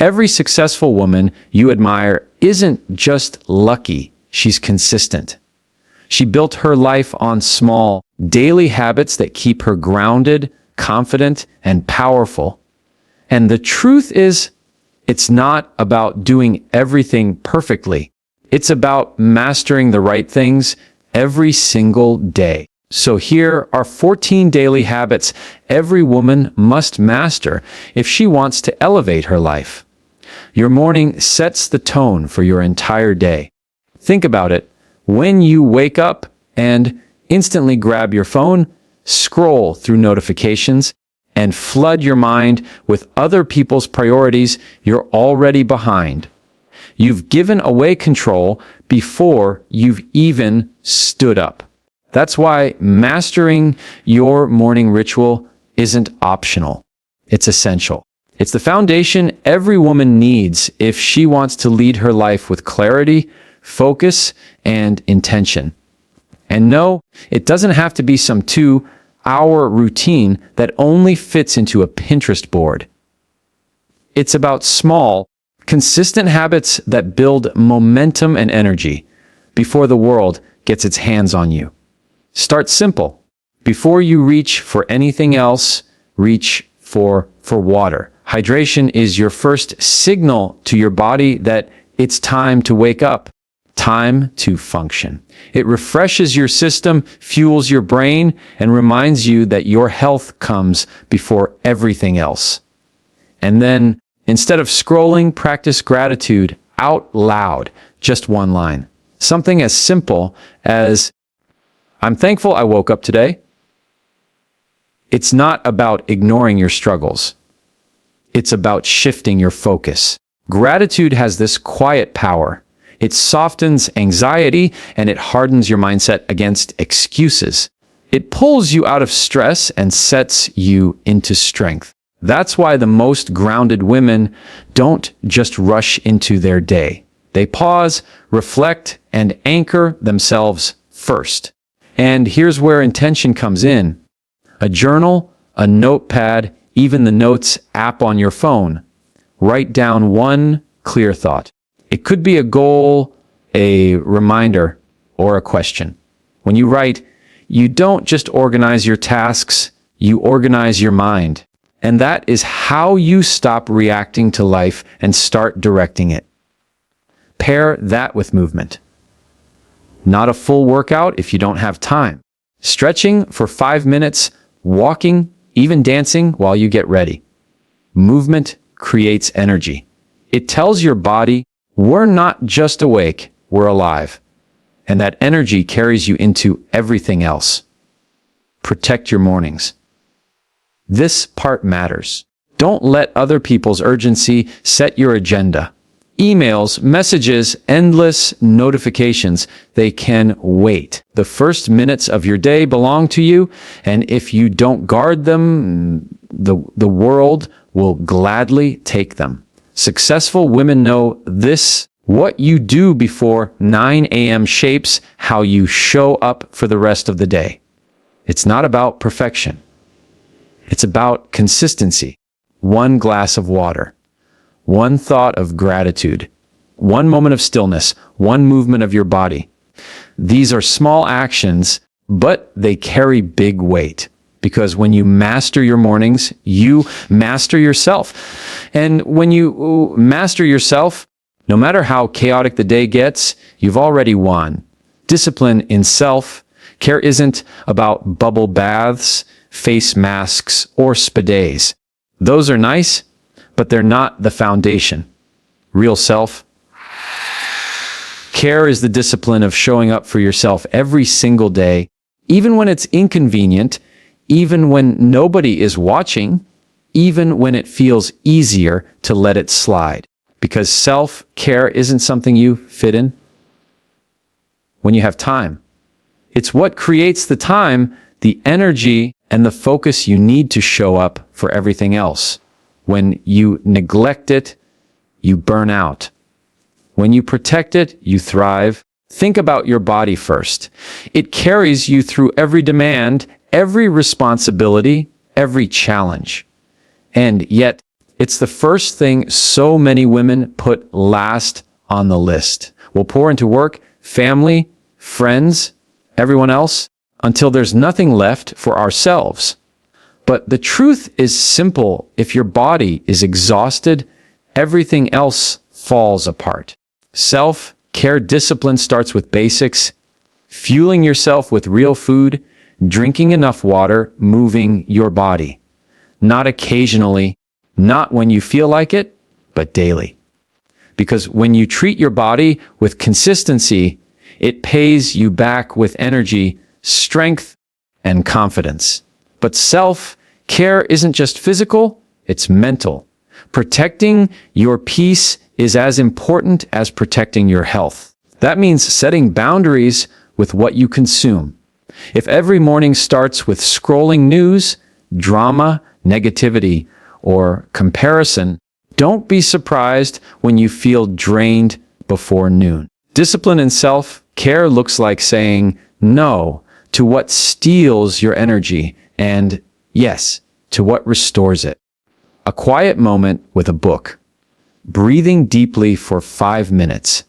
Every successful woman you admire isn't just lucky, she's consistent. She built her life on small, daily habits that keep her grounded, confident, and powerful. And the truth is, it's not about doing everything perfectly. It's about mastering the right things every single day. So here are 14 daily habits every woman must master if she wants to elevate her life. Your morning sets the tone for your entire day. Think about it. When you wake up and instantly grab your phone, scroll through notifications, and flood your mind with other people's priorities, you're already behind. You've given away control before you've even stood up. That's why mastering your morning ritual isn't optional. It's essential. It's the foundation every woman needs if she wants to lead her life with clarity, focus, and intention. And no, it doesn't have to be some 2-hour routine that only fits into a Pinterest board. It's about small, consistent habits that build momentum and energy before the world gets its hands on you. Start simple. Before you reach for anything else, reach for water. Hydration is your first signal to your body that it's time to wake up, time to function. It refreshes your system, fuels your brain, and reminds you that your health comes before everything else. And then, instead of scrolling, practice gratitude out loud, just one line. Something as simple as, "I'm thankful I woke up today." It's not about ignoring your struggles. It's about shifting your focus. Gratitude has this quiet power. It softens anxiety and it hardens your mindset against excuses. It pulls you out of stress and sets you into strength. That's why the most grounded women don't just rush into their day. They pause, reflect, and anchor themselves first. And here's where intention comes in. A journal, a notepad, even the Notes app on your phone. Write down one clear thought. It could be a goal, a reminder, or a question. When you write, you don't just organize your tasks, you organize your mind. And that is how you stop reacting to life and start directing it. Pair that with movement. Not a full workout if you don't have time. Stretching for 5 minutes, walking, even dancing while you get ready. Movement creates energy. It tells your body, we're not just awake, we're alive. And that energy carries you into everything else. Protect your mornings. This part matters. Don't let other people's urgency set your agenda. Emails, messages, endless notifications, they can wait. The first minutes of your day belong to you, and if you don't guard them, the world will gladly take them. Successful women know this. What you do before 9 a.m. shapes how you show up for the rest of the day. It's not about perfection. It's about consistency. One glass of water. One thought of gratitude, one moment of stillness, one movement of your body. These are small actions, but they carry big weight. Because when you master your mornings, you master yourself. And when you master yourself, no matter how chaotic the day gets, you've already won. Discipline in self-care isn't about bubble baths, face masks, or spa days. Those are nice, but they're not the foundation. Real self-care is the discipline of showing up for yourself every single day, even when it's inconvenient, even when nobody is watching, even when it feels easier to let it slide. Because self-care isn't something you fit in when you have time. It's what creates the time, the energy, and the focus you need to show up for everything else. When you neglect it, you burn out. When you protect it, you thrive. Think about your body first. It carries you through every demand, every responsibility, every challenge. And yet, It's the first thing so many women put last on the list. We'll pour into work, family, friends, everyone else, until there's nothing left for ourselves. But the truth is simple. If your body is exhausted, everything else falls apart. Self-care discipline starts with basics: fueling yourself with real food, drinking enough water, moving your body. Not occasionally, not when you feel like it, but daily. Because when you treat your body with consistency, it pays you back with energy, strength, and confidence. But self-care isn't just physical, it's mental. Protecting your peace is as important as protecting your health. That means setting boundaries with what you consume. If every morning starts with scrolling news, drama, negativity, or comparison, don't be surprised when you feel drained before noon. Discipline in self-care looks like saying no to what steals your energy and yes to what restores it. A quiet moment with a book, breathing deeply for 5 minutes,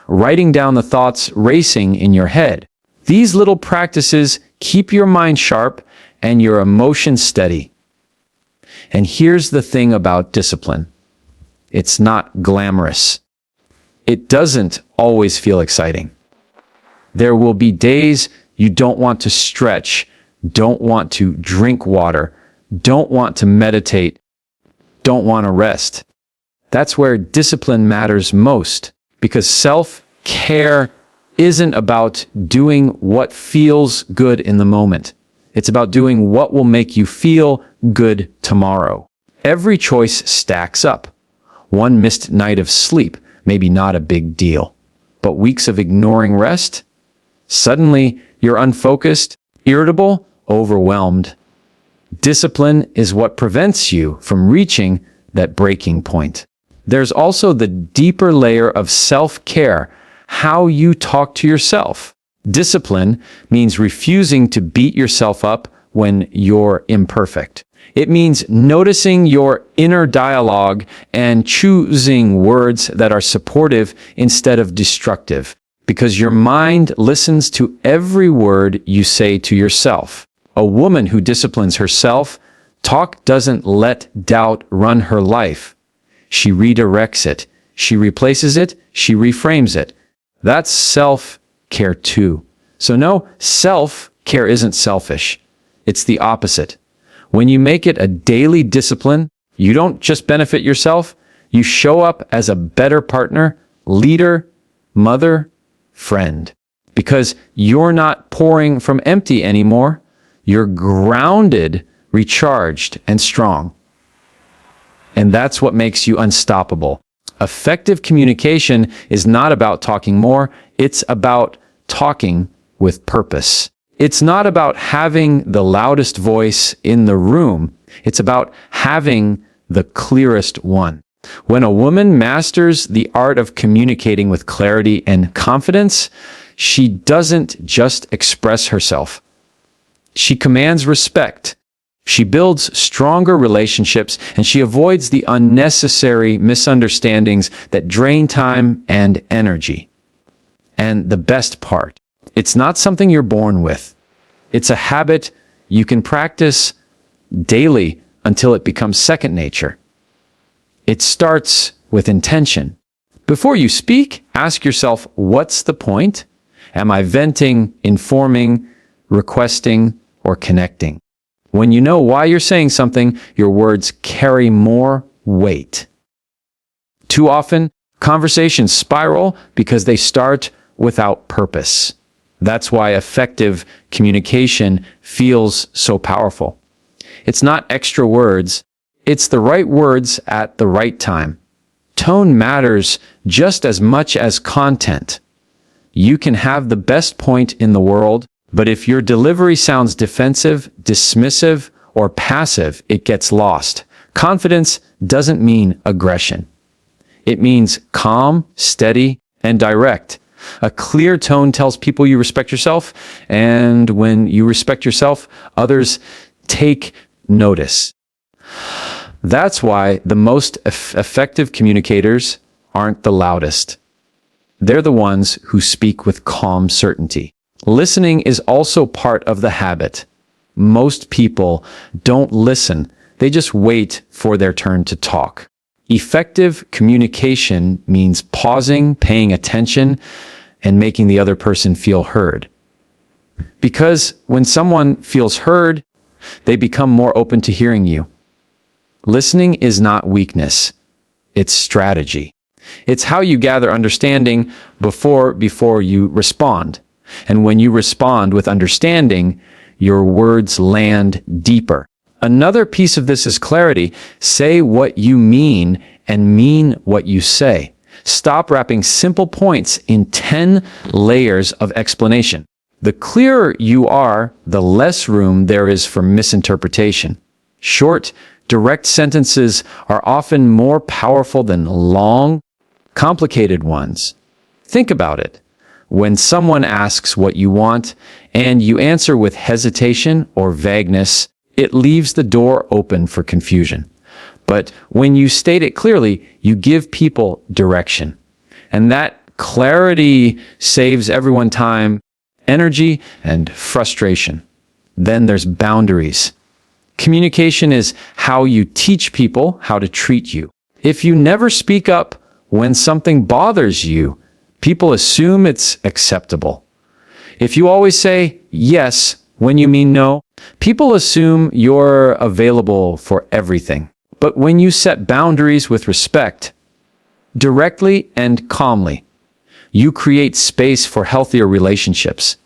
writing down the thoughts racing in your head. These little practices keep your mind sharp and your emotions steady. And here's the thing about discipline. It's not glamorous. It doesn't always feel exciting. There will be days you don't want to stretch, don't want to drink water, don't want to meditate, don't want to rest. That's where discipline matters most, because self-care isn't about doing what feels good in the moment. It's about doing what will make you feel good tomorrow. Every choice stacks up. One missed night of sleep, maybe not a big deal. But weeks of ignoring rest? Suddenly, you're unfocused, irritable, overwhelmed. Discipline is what prevents you from reaching that breaking point. There's also the deeper layer of self-care, how you talk to yourself. Discipline means refusing to beat yourself up when you're imperfect. It means noticing your inner dialogue and choosing words that are supportive instead of destructive, because your mind listens to every word you say to yourself. A woman who disciplines herself, talk doesn't let doubt run her life. She redirects it. She replaces it. She reframes it. That's self-care too. So no, self-care isn't selfish. It's the opposite. When you make it a daily discipline, you don't just benefit yourself, you show up as a better partner, leader, mother, friend. Because you're not pouring from empty anymore. You're grounded, recharged, and strong. And that's what makes you unstoppable. Effective communication is not about talking more, it's about talking with purpose. It's not about having the loudest voice in the room. It's about having the clearest one. When a woman masters the art of communicating with clarity and confidence, she doesn't just express herself. She commands respect. She builds stronger relationships, and she avoids the unnecessary misunderstandings that drain time and energy. And the best part, it's not something you're born with. It's a habit you can practice daily until it becomes second nature. It starts with intention. Before you speak, ask yourself, what's the point? Am I venting, informing, requesting, or connecting? When you know why you're saying something, your words carry more weight. Too often, conversations spiral because they start without purpose. That's why effective communication feels so powerful. It's not extra words, it's the right words at the right time. Tone matters just as much as content. You can have the best point in the world, but if your delivery sounds defensive, dismissive, or passive, it gets lost. Confidence doesn't mean aggression. It means calm, steady, and direct. A clear tone tells people you respect yourself, and when you respect yourself, others take notice. That's why the most effective communicators aren't the loudest. They're the ones who speak with calm certainty. Listening is also part of the habit. Most people don't listen. They just wait for their turn to talk. Effective communication means pausing, paying attention, and making the other person feel heard. Because when someone feels heard, they become more open to hearing you. Listening is not weakness. It's strategy. It's how you gather understanding before you respond. And when you respond with understanding, your words land deeper. Another piece of this is clarity. Say what you mean and mean what you say. Stop wrapping simple points in 10 layers of explanation. The clearer you are, the less room there is for misinterpretation. Short, direct sentences are often more powerful than long, complicated ones. Think about it. When someone asks what you want and you answer with hesitation or vagueness, it leaves the door open for confusion. But when you state it clearly, you give people direction. And that clarity saves everyone time, energy, and frustration. Then there's boundaries. Communication is how you teach people how to treat you. If you never speak up when something bothers you, people assume it's acceptable. If you always say yes when you mean no, people assume you're available for everything. But when you set boundaries with respect, directly and calmly, you create space for healthier relationships.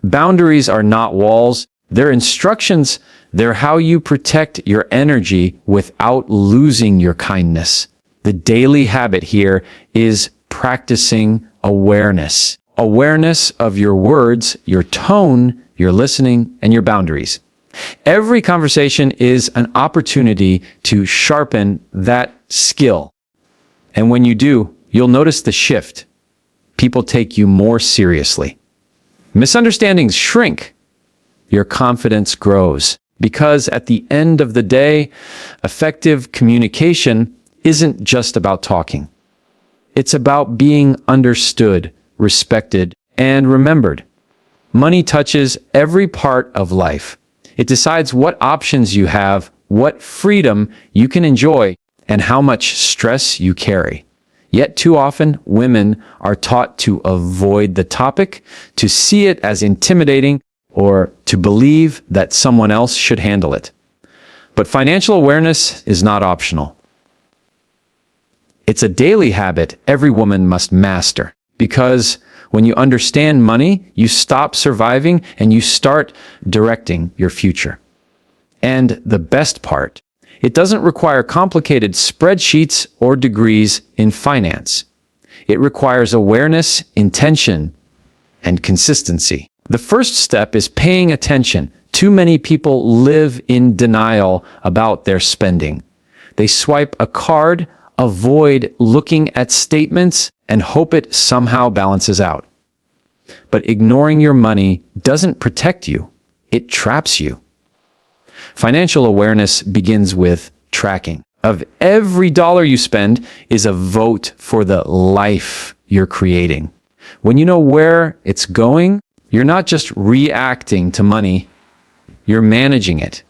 Boundaries are not walls, they're instructions. They're how you protect your energy without losing your kindness. The daily habit here is practicing awareness. Awareness of your words, your tone, your listening, and your boundaries. Every conversation is an opportunity to sharpen that skill. And when you do, you'll notice the shift. People take you more seriously. Misunderstandings shrink. Your confidence grows. Because at the end of the day, effective communication isn't just about talking. It's about being understood, respected, and remembered. Money touches every part of life. It decides what options you have, what freedom you can enjoy, and how much stress you carry. Yet too often, women are taught to avoid the topic, to see it as intimidating, or to believe that someone else should handle it. But financial awareness is not optional. It's a daily habit every woman must master, because when you understand money, you stop surviving and you start directing your future. And the best part, it doesn't require complicated spreadsheets or degrees in finance. It requires awareness, intention, and consistency. The first step is paying attention. Too many people live in denial about their spending. They swipe a card, avoid looking at statements, and hope it somehow balances out. But ignoring your money doesn't protect you. It traps you. Financial awareness begins with tracking. Of every dollar you spend is a vote for the life you're creating. When you know where it's going, you're not just reacting to money, you're managing it.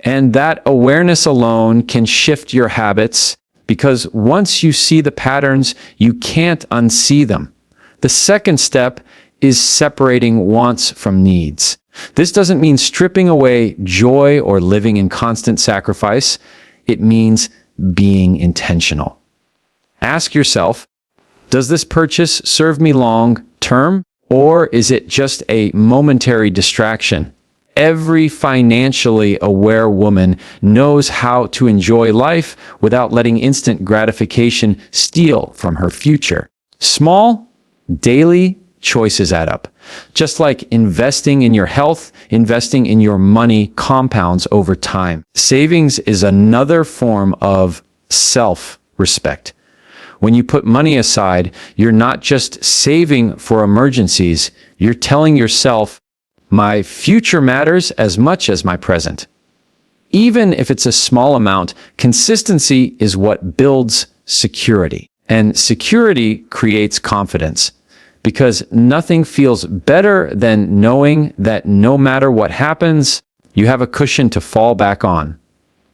And that awareness alone can shift your habits, because once you see the patterns, you can't unsee them. The second step is separating wants from needs. This doesn't mean stripping away joy or living in constant sacrifice. It means being intentional. Ask yourself, does this purchase serve me long term, or is it just a momentary distraction? Every financially aware woman knows how to enjoy life without letting instant gratification steal from her future. Small, daily choices add up. Just like investing in your health, investing in your money compounds over time. Savings is another form of self-respect. When you put money aside, you're not just saving for emergencies, you're telling yourself, my future matters as much as my present. Even if it's a small amount, consistency is what builds security. And security creates confidence, because nothing feels better than knowing that no matter what happens, you have a cushion to fall back on.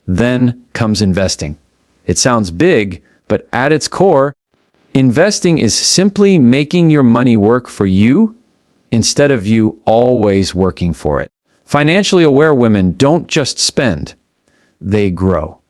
Then comes investing. It sounds big, but at its core, investing is simply making your money work for you instead of you always working for it. Financially aware women don't just spend, they grow.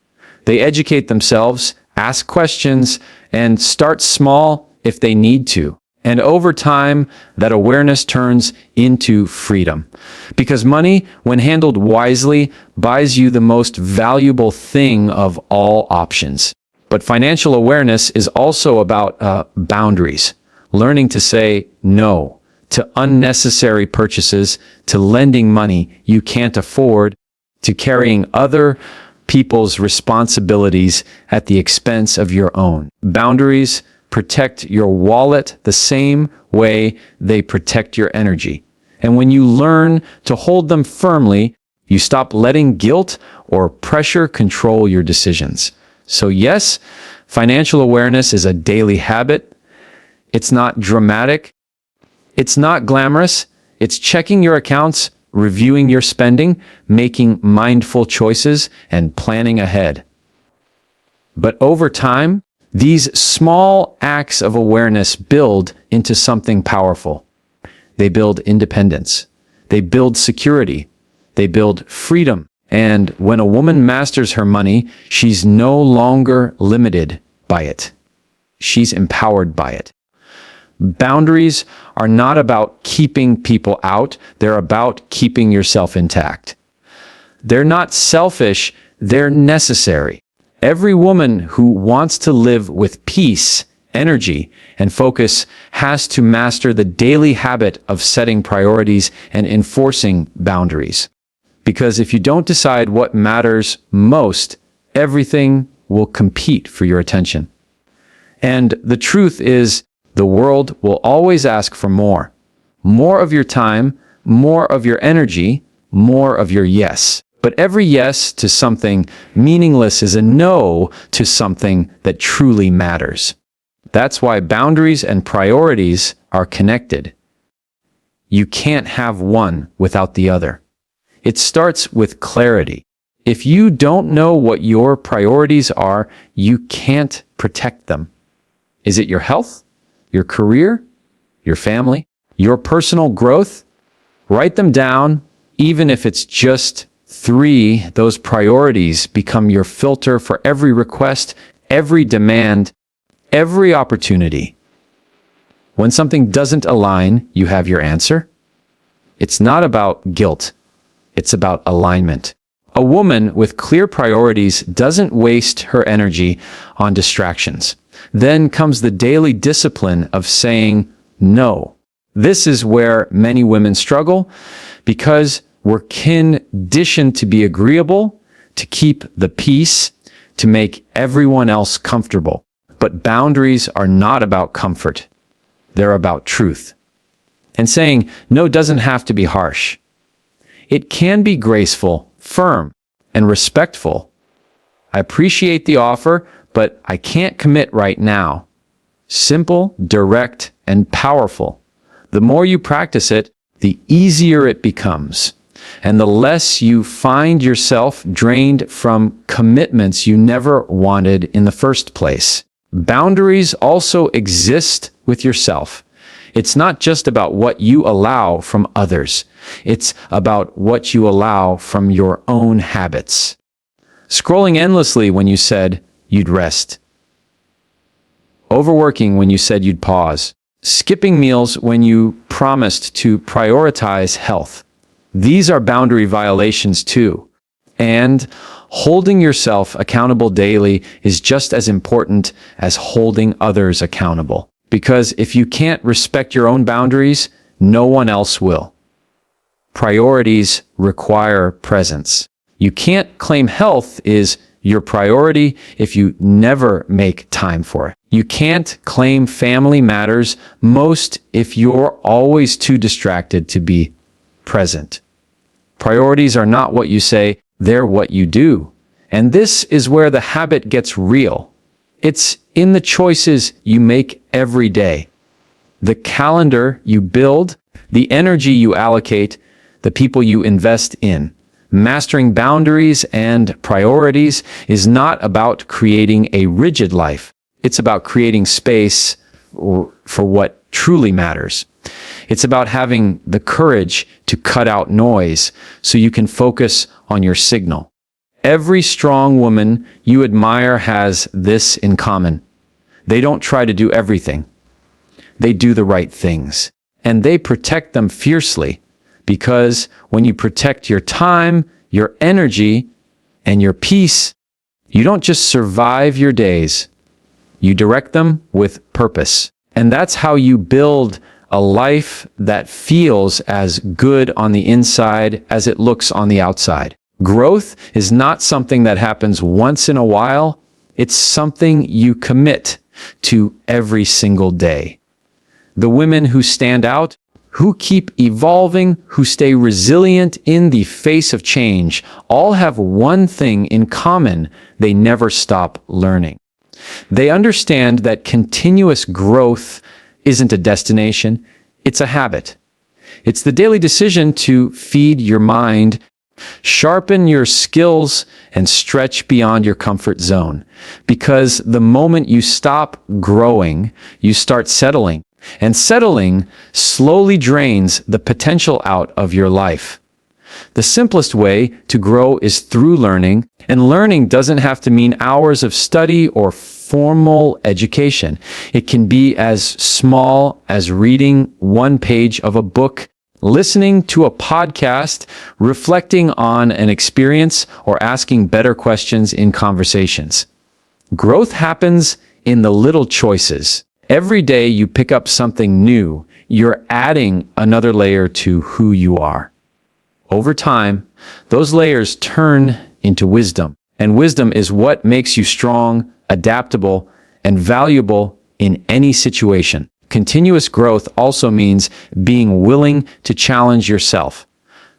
They educate themselves, ask questions, and start small if they need to. And over time, that awareness turns into freedom. Because money, when handled wisely, buys you the most valuable thing of all options. But financial awareness is also about boundaries. Learning to say no to unnecessary purchases, to lending money you can't afford, to carrying other people's responsibilities at the expense of your own. Boundaries protect your wallet the same way they protect your energy. And when you learn to hold them firmly, you stop letting guilt or pressure control your decisions. So yes, financial awareness is a daily habit. It's not dramatic. It's not glamorous. It's checking your accounts, reviewing your spending, making mindful choices, and planning ahead. But over time, these small acts of awareness build into something powerful. They build independence. They build security. They build freedom. And when a woman masters her money, she's no longer limited by it. She's empowered by it. Boundaries are not about keeping people out. They're about keeping yourself intact. They're not selfish. They're necessary. Every woman who wants to live with peace, energy, and focus has to master the daily habit of setting priorities and enforcing boundaries. Because if you don't decide what matters most, everything will compete for your attention. And the truth is, the world will always ask for more. More of your time, more of your energy, more of your yes. But every yes to something meaningless is a no to something that truly matters. That's why boundaries and priorities are connected. You can't have one without the other. It starts with clarity. If you don't know what your priorities are, you can't protect them. Is it your health, your career, your family, your personal growth? Write them down, even if it's just 3. Those priorities become your filter for every request, every demand, every opportunity. When something doesn't align, you have your answer. It's not about guilt. It's about alignment. A woman with clear priorities doesn't waste her energy on distractions. Then comes the daily discipline of saying no. This is where many women struggle because we're conditioned to be agreeable, to keep the peace, to make everyone else comfortable. But boundaries are not about comfort. They're about truth. And saying no doesn't have to be harsh. It can be graceful, firm, and respectful. I appreciate the offer, but I can't commit right now. Simple, direct, and powerful. The more you practice it, the easier it becomes. And the less you find yourself drained from commitments you never wanted in the first place. Boundaries also exist with yourself. It's not just about what you allow from others. It's about what you allow from your own habits. Scrolling endlessly when you said you'd rest. Overworking when you said you'd pause. Skipping meals when you promised to prioritize health. These are boundary violations too. And holding yourself accountable daily is just as important as holding others accountable. Because if you can't respect your own boundaries, no one else will. Priorities require presence. You can't claim health is your priority if you never make time for it. You can't claim family matters most if you're always too distracted to be present. Priorities are not what you say, They're what you do. And this is where the habit gets real. It's in the choices you make every day. The calendar you build, the energy you allocate, the people you invest in. Mastering boundaries and priorities is not about creating a rigid life. It's about creating space for what truly matters. It's about having the courage to cut out noise so you can focus on your signal. Every strong woman you admire has this in common. They don't try to do everything. They do the right things. And they protect them fiercely, because when you protect your time, your energy, and your peace, you don't just survive your days. You direct them with purpose. And that's how you build a life that feels as good on the inside as it looks on the outside. Growth is not something that happens once in a while. It's something you commit to every single day. The women who stand out, who keep evolving, who stay resilient in the face of change, all have one thing in common: they never stop learning. They understand that continuous growth isn't a destination, it's a habit. It's the daily decision to feed your mind, sharpen your skills, and stretch beyond your comfort zone. Because the moment you stop growing, you start settling. And settling slowly drains the potential out of your life. The simplest way to grow is through learning, and learning doesn't have to mean hours of study or formal education. It can be as small as reading one page of a book, listening to a podcast, reflecting on an experience, or asking better questions in conversations. Growth happens in the little choices. Every day you pick up something new, you're adding another layer to who you are. Over time, those layers turn into wisdom. And wisdom is what makes you strong, adaptable, and valuable in any situation. Continuous growth also means being willing to challenge yourself.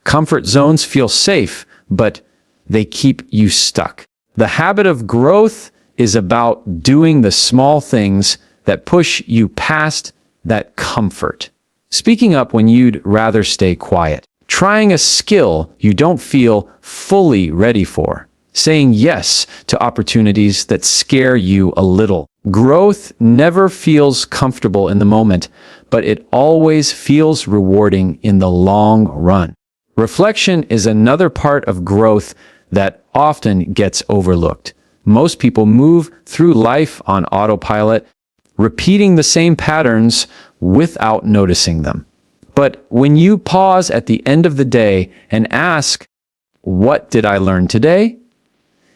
Comfort zones feel safe, but they keep you stuck. The habit of growth is about doing the small things that push you past that comfort. Speaking up when you'd rather stay quiet. Trying a skill you don't feel fully ready for. Saying yes to opportunities that scare you a little. Growth never feels comfortable in the moment, but it always feels rewarding in the long run. Reflection is another part of growth that often gets overlooked. Most people move through life on autopilot, repeating the same patterns without noticing them. But when you pause at the end of the day and ask, "What did I learn today?"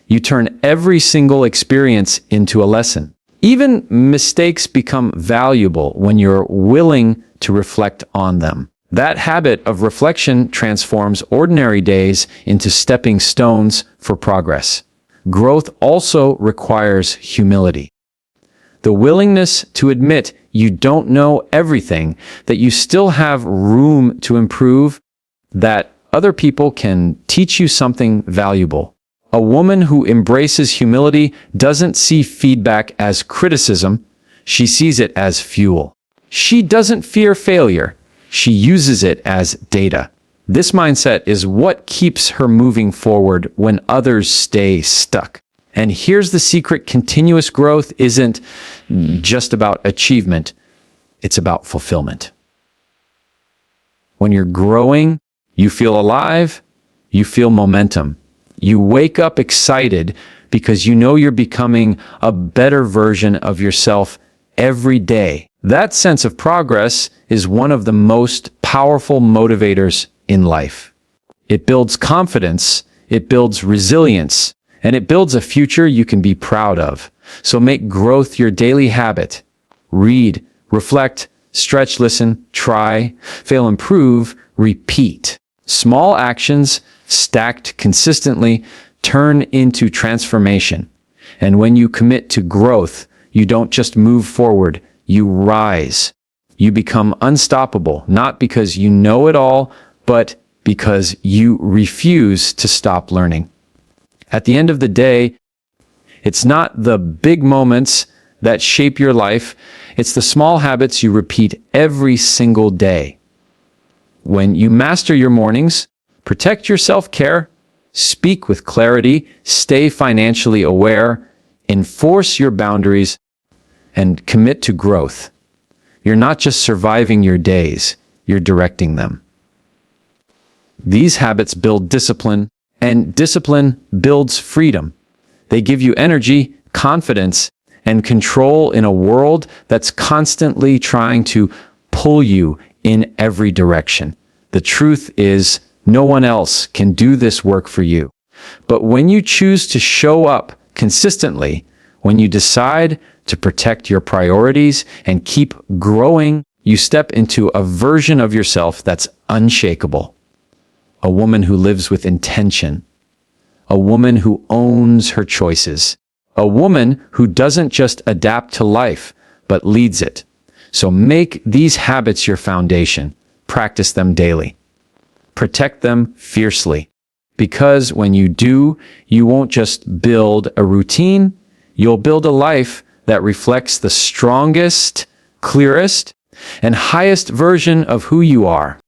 you turn every single experience into a lesson. Even mistakes become valuable when you're willing to reflect on them. That habit of reflection transforms ordinary days into stepping stones for progress. Growth also requires humility. The willingness to admit you don't know everything, that you still have room to improve, that other people can teach you something valuable. A woman who embraces humility doesn't see feedback as criticism, she sees it as fuel. She doesn't fear failure, she uses it as data. This mindset is what keeps her moving forward when others stay stuck. And here's the secret: continuous growth isn't just about achievement, it's about fulfillment. When you're growing, you feel alive, you feel momentum. You wake up excited because you know you're becoming a better version of yourself every day. That sense of progress is one of the most powerful motivators in life. It builds confidence, it builds resilience, and it builds a future you can be proud of. So make growth your daily habit. Read, reflect, stretch, listen, try, fail, improve, repeat. Small actions stacked consistently turn into transformation. And when you commit to growth, you don't just move forward, you rise. You become unstoppable, not because you know it all, but because you refuse to stop learning. At the end of the day, it's not the big moments that shape your life. It's the small habits you repeat every single day. When you master your mornings, protect your self-care, speak with clarity, stay financially aware, enforce your boundaries, and commit to growth, you're not just surviving your days, you're directing them. These habits build discipline, and discipline builds freedom. They give you energy, confidence, and control in a world that's constantly trying to pull you in every direction. The truth is, no one else can do this work for you. But when you choose to show up consistently, when you decide to protect your priorities and keep growing, you step into a version of yourself that's unshakable. A woman who lives with intention. A woman who owns her choices. A woman who doesn't just adapt to life, but leads it. So make these habits your foundation. Practice them daily. Protect them fiercely. Because when you do, you won't just build a routine, you'll build a life that reflects the strongest, clearest, and highest version of who you are.